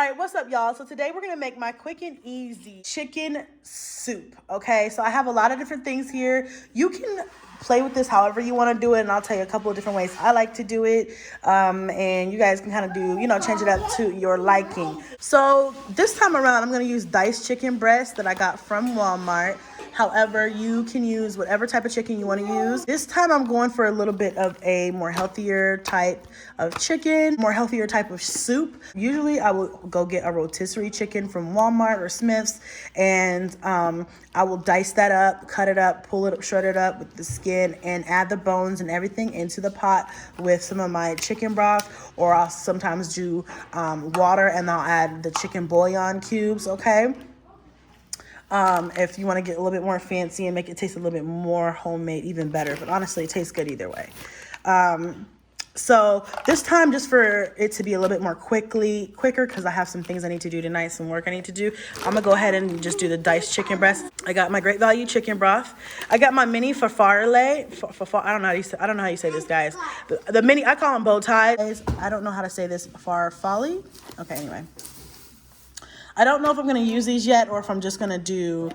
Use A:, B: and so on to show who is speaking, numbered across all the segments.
A: right, what's up, y'all? So today we're gonna make my quick and easy chicken soup. Okay, so I have a lot of different things here. You can play with this however you want to do it, and I'll tell you a couple of different ways I like to do it. And you guys can kind of do, change it up to your liking. So this time around, I'm gonna use diced chicken breast that I got from Walmart. However, you can use whatever type of chicken you want to use. This time I'm going for a little bit of a more healthier type of chicken, more healthier type of soup. Usually I will go get a rotisserie chicken from Walmart or Smith's, and I will dice that up, cut it up, pull it up, shred it up with the skin, and add the bones and everything into the pot with some of my chicken broth, or I'll sometimes do water and I'll add the chicken bouillon cubes, okay? If you want to get a little bit more fancy and make it taste a little bit more homemade, even better. But honestly, it tastes good either way. So this time, just for it to be a little bit more quicker, because I have some things I need to do tonight, some work I need to do, I'm going to go ahead and just do the diced chicken breast. I got my Great Value chicken broth. I got my mini farfalle. I don't know how you say this, guys. The mini, I call them bow ties. I don't know how to say this, farfalle. Okay, anyway. I don't know if I'm going to use these yet or if I'm just going to do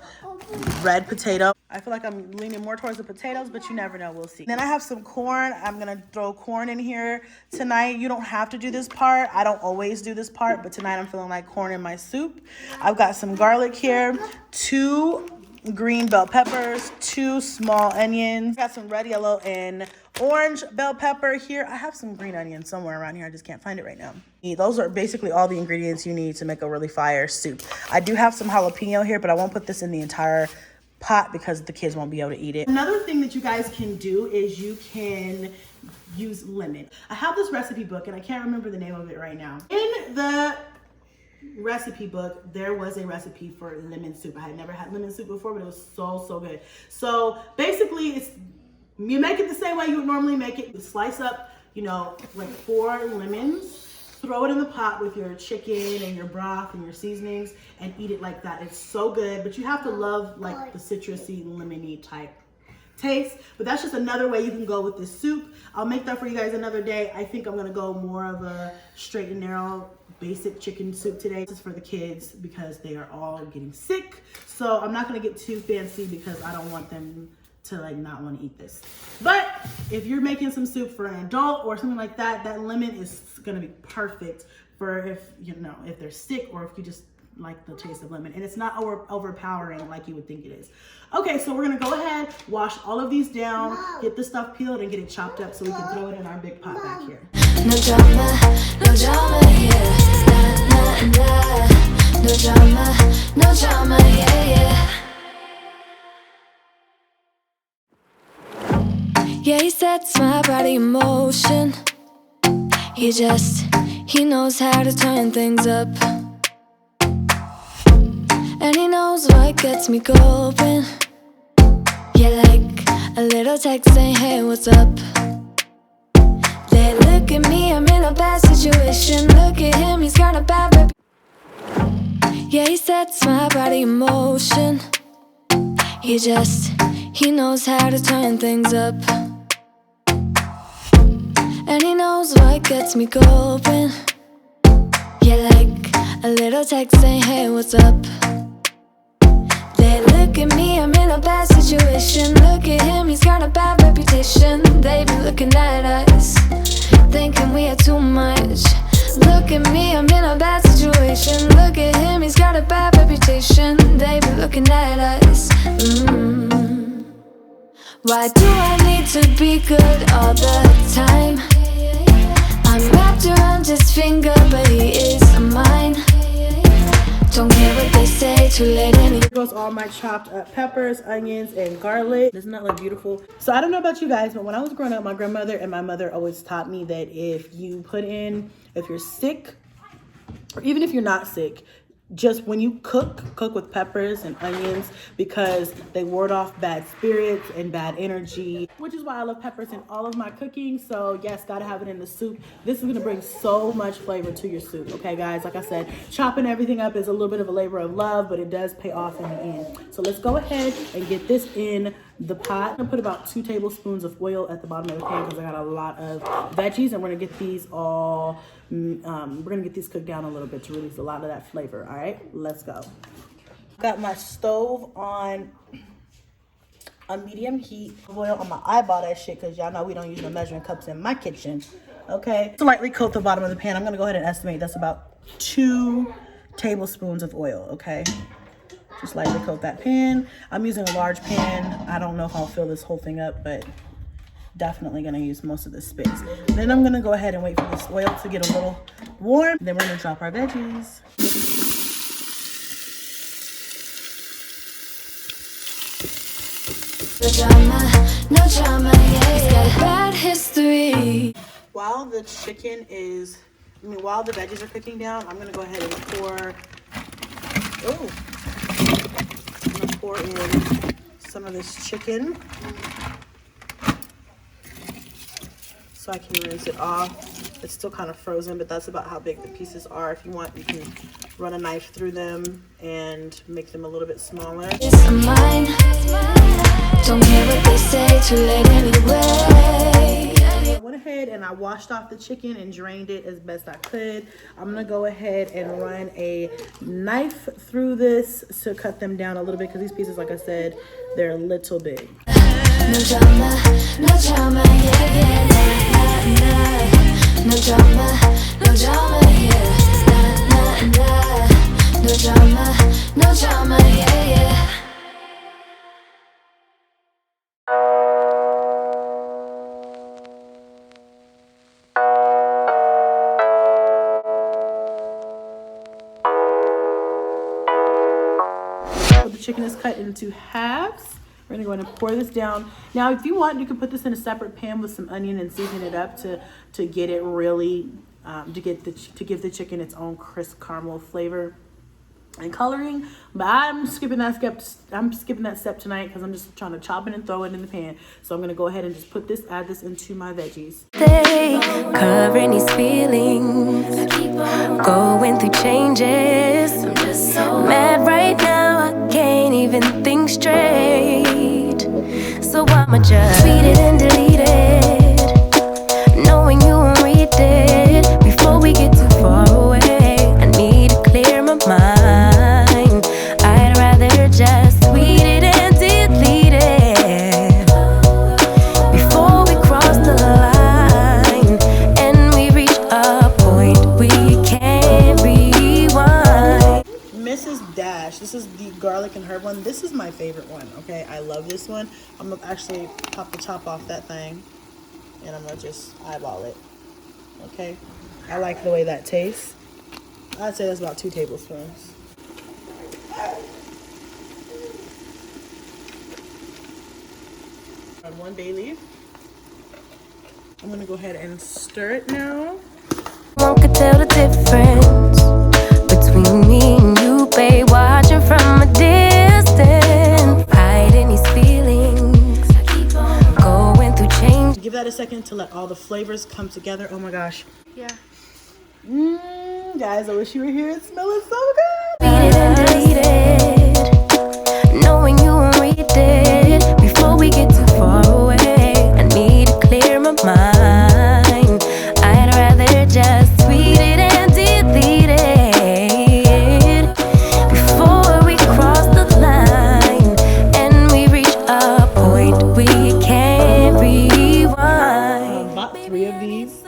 A: red potato. I feel like I'm leaning more towards the potatoes, but you never know. We'll see. Then I have some corn. I'm going to throw corn in here tonight. You don't have to do this part. I don't always do this part, but tonight I'm feeling like corn in my soup. I've got some garlic here, 2 green bell peppers, 2 small onions. Got some red, yellow, and orange bell pepper here. I have some green onions somewhere around here. I just can't find it right now. Those are basically all the ingredients you need to make a really fire soup. I do have some jalapeno here, but I won't put this in the entire pot because the kids won't be able to eat it. Another thing that you guys can do is you can use lemon. I have this recipe book and I can't remember the name of it right now. In the recipe book, there was a recipe for lemon soup. I had never had lemon soup before, but it was so good. So basically, you make it the same way you would normally make it. You slice up, like 4 lemons, throw it in the pot with your chicken and your broth and your seasonings, and eat it like that. It's so good, but you have to love like the citrusy, lemony type taste. But that's just another way you can go with this soup. I'll make that for you guys another day. I think I'm gonna go more of a straight and narrow basic chicken soup today. This is for the kids because they are all getting sick. So I'm not gonna get too fancy because I don't want them to not want to eat this. But if you're making some soup for an adult or something like that, that lemon is gonna be perfect for if they're sick or if you just like the taste of lemon, and it's not overpowering like you would think it is. Okay, so we're gonna go ahead, wash all of these down, get the stuff peeled, and get it chopped up so we can throw it in our big pot back here.
B: No drama here. No drama, yeah. Yeah, he sets my body in motion. He knows how to turn things up. And he knows what gets me going. Yeah, like a little text saying, hey, what's up? They look at me, I'm in a bad situation. Look at him, he's got a bad reputation. Yeah, he sets my body in motion. He knows how to turn things up. And he knows what gets me going. Yeah, like a little text saying, hey, what's up? They look at me, I'm in a bad situation. Look at him, he's got a bad reputation. They be looking at us, thinking we are too much. Look at me, I'm in a bad situation. Look at him, he's got a bad reputation. They be looking at us. Why do I need to be good all the time? I'm wrapped around his finger, but he is mine. Don't care what they say, too late anyway.
A: Here goes all my chopped up peppers, onions, and garlic. Doesn't that look beautiful? So I don't know about you guys, but when I was growing up, my grandmother and my mother always taught me that if you're sick, or even if you're not sick, just when you cook with peppers and onions, because they ward off bad spirits and bad energy, which is why I love peppers in all of my cooking. So yes, gotta have it in the soup. This is gonna bring so much flavor to your soup, okay guys? Like I said, chopping everything up is a little bit of a labor of love, but it does pay off in the end. So let's go ahead and get this in the pot. I'm gonna put about 2 tablespoons of oil at the bottom of the pan because I got a lot of veggies, and we're gonna get these all, we're gonna get these cooked down a little bit to release a lot of that flavor. All right, let's go. Got my stove on a medium heat. Oil on my eyeball that shit because y'all know we don't use no measuring cups in my kitchen. Okay, to lightly coat the bottom of the pan, I'm gonna go ahead and estimate that's about 2 tablespoons of oil. Okay, just lightly coat that pan. I'm using a large pan. I don't know if I'll fill this whole thing up, but definitely gonna use most of this space. Then I'm gonna go ahead and wait for this oil to get a little warm. Then we're gonna drop our veggies.
B: No drama, no drama, yeah. It's got a bad history.
A: While the chicken is, while the veggies are cooking down, I'm gonna go ahead and pour, I'm gonna pour in some of this chicken so I can rinse it off. It's still kind of frozen, but that's about how big the pieces are. If you want, you can run a knife through them and make them a little bit smaller.
B: It's mine. Don't care what they say, too late anyway.
A: I went ahead and I washed off the chicken and drained it as best I could. I'm gonna go ahead and run a knife through this to cut them down a little bit because these pieces, like I said, they're a little big.
B: No drama, yeah, yeah, nah, nah, nah. No drama, yeah, nah, nah, nah. No drama, yeah, yeah.
A: So the chicken is cut into halves. We're gonna go ahead and pour this down. Now, if you want, you can put this in a separate pan with some onion and season it up to get it really, to give the chicken its own crisp caramel flavor and coloring. But I'm skipping that step tonight because I'm just trying to chop it and throw it in the pan. So I'm gonna go ahead and just add this into my veggies.
B: They covering these feelings, going through changes. I'm just so mad right now, I can't even think straight. So I'ma just tweet it and delete it, knowing you won't read it before we get too far away. I need to clear my mind. I'd rather just tweet it and delete it before we cross the line and we reach a point we can't rewind.
A: Mrs. Dash, this is the garlic and herb one. This is my favorite one. Okay, I love this one. I'm gonna actually pop the top off that thing and I'm gonna just eyeball it. Okay, I like the way that tastes. I'd say that's about 2 tablespoons. And 1 bay leaf. I'm gonna go ahead and stir it now.
B: One could tell the difference between me and you, babe, watching from a distance, hiding these feelings, going through change.
A: Give that a second to let all the flavors come together. Oh my gosh.
C: Yeah.
A: Guys, I wish you were here. It smells so good.
B: Read it and delete it, knowing you won't read it before we get too far away. I need to clear my mind. I'd rather just tweet it and delete it before we cross the line and we reach a point we can't rewind.
A: Bought 3 of these.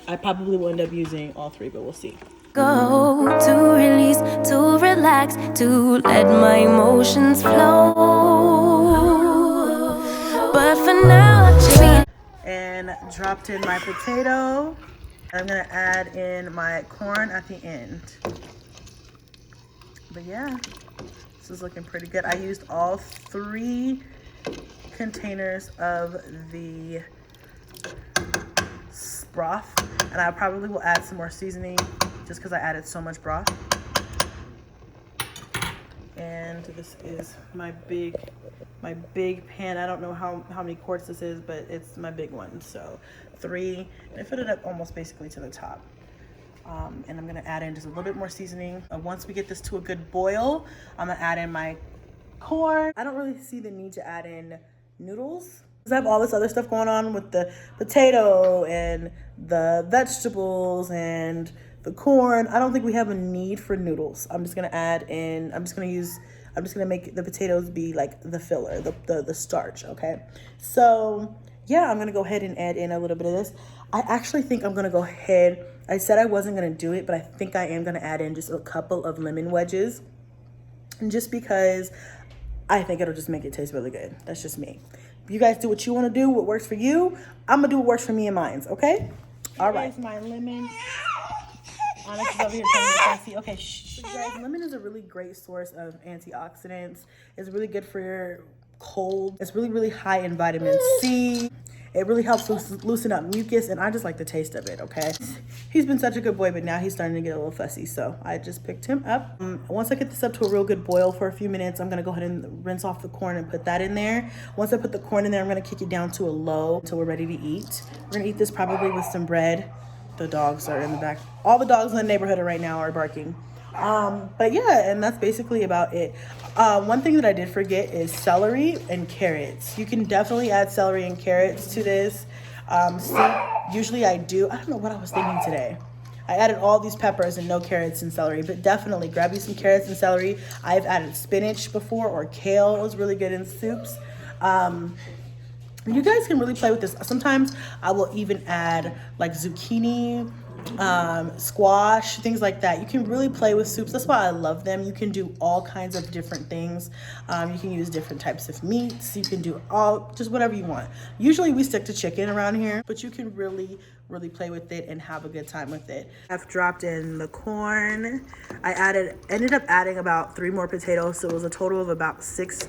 A: I probably will end up using all 3, but we'll see.
B: Go to release, to relax, to let my emotions flow. But for now,
A: And dropped in my potato. I'm gonna add in my corn at the end. But yeah, this is looking pretty good. I used all 3 containers of the broth, and I probably will add some more seasoning just because I added so much broth. And this is my big pan. I don't know how many quarts this is, but it's my big one. So 3, and I filled it up almost basically to the top. And I'm gonna add in just a little bit more seasoning. Once we get this to a good boil, I'm gonna add in my corn. I don't really see the need to add in noodles because I have all this other stuff going on with the potato and the vegetables and the corn. I don't think we have a need for noodles. I'm just gonna make the potatoes be like the filler, the starch, okay? So yeah, I'm gonna go ahead and add in a little bit of this. I actually think I'm gonna go ahead, I said I wasn't gonna do it, but I think I am gonna add in just a couple of lemon wedges, just because I think it'll just make it taste really good. That's just me. You guys do what you wanna do, what works for you. I'm gonna do what works for me and mine, okay? All right. Here's my lemon. Onyx is over here trying to get sassy. Okay, shh. Guys, lemon is a really great source of antioxidants. It's really good for your cold. It's really, really high in vitamin C. It really helps loosen up mucus, and I just like the taste of it, okay? He's been such a good boy, but now he's starting to get a little fussy, so I just picked him up. Once I get this up to a real good boil for a few minutes, I'm gonna go ahead and rinse off the corn and put that in there. Once I put the corn in there, I'm gonna kick it down to a low until we're ready to eat. We're gonna eat this probably with some bread. The dogs are in the back. All the dogs in the neighborhood right now are barking. But yeah, and that's basically about it. One thing that I did forget is celery and carrots. You can definitely add celery and carrots to this soup. Usually I do. I don't know what I was thinking today. I added all these peppers and no carrots and celery, but definitely grab you some carrots and celery. I've added spinach before, or kale is really good in soups. You guys can really play with this. Sometimes I will even add like zucchini, squash, things like that. You can really play with soups. That's why I love them. You can do all kinds of different things. You can use different types of meats. You can do just whatever you want. Usually we stick to chicken around here, but you can really play with it and have a good time with it. I've dropped in the corn. I ended up adding about 3 more potatoes, so it was a total of about 6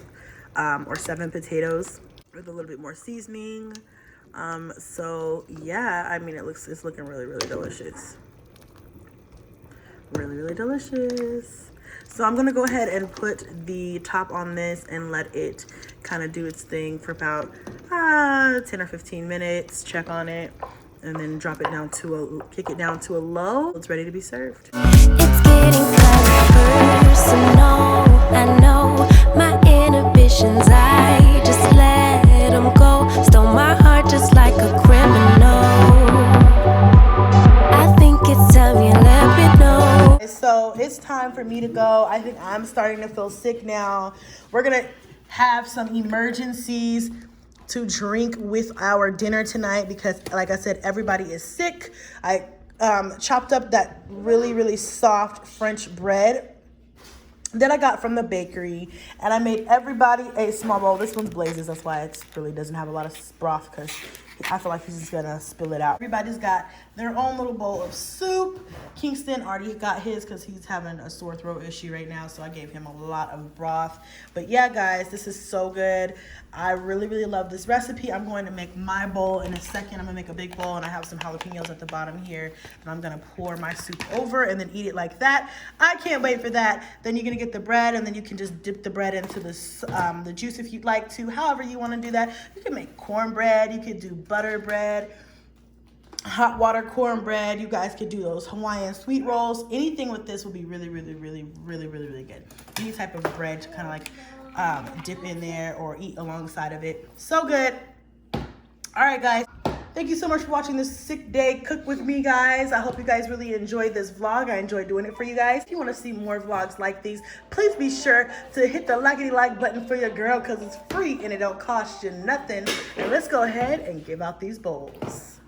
A: or 7 potatoes with a little bit more seasoning. So yeah, I mean, it's looking really, really delicious. Really, really delicious. So I'm gonna go ahead and put the top on this and let it kind of do its thing for about 10 or 15 minutes. Check on it and then drop it down kick it down to a low. It's ready to be served.
B: It's getting kind of personal. I know my inhibitions, I just let them go. Stole my heart just like a criminal. I think it's time you let me know.
A: So it's time for me to go. I think I'm starting to feel sick now. We're gonna have some emergencies to drink with our dinner tonight because, like I said, everybody is sick. I chopped up that really, really soft French bread that I got from the bakery, and I made everybody a small bowl. This one's Blazes, that's why it really doesn't have a lot of broth, because I feel like he's just gonna spill it out. Everybody's got their own little bowl of soup. Kingston already got his because he's having a sore throat issue right now, so I gave him a lot of broth. But yeah, guys, this is so good. I really, really love this recipe. I'm going to make my bowl in a second. I'm gonna make a big bowl, and I have some jalapenos at the bottom here, and I'm gonna pour my soup over and then eat it like that. I can't wait for that. Then you're gonna get the bread, and then you can just dip the bread into the juice if you'd like to. However you want to do that. You can make cornbread. You could do butter bread, hot water cornbread. You guys could do those Hawaiian sweet rolls. Anything with this will be really, really, really, really, really, really good. Any type of bread to kind of like dip in there or eat alongside of it. So good. All right, guys. Thank you so much for watching this sick day cook with me, guys. I hope you guys really enjoyed this vlog. I enjoyed doing it for you guys. If you want to see more vlogs like these, please be sure to hit the like button for your girl, because it's free and it don't cost you nothing. And let's go ahead and give out these bowls.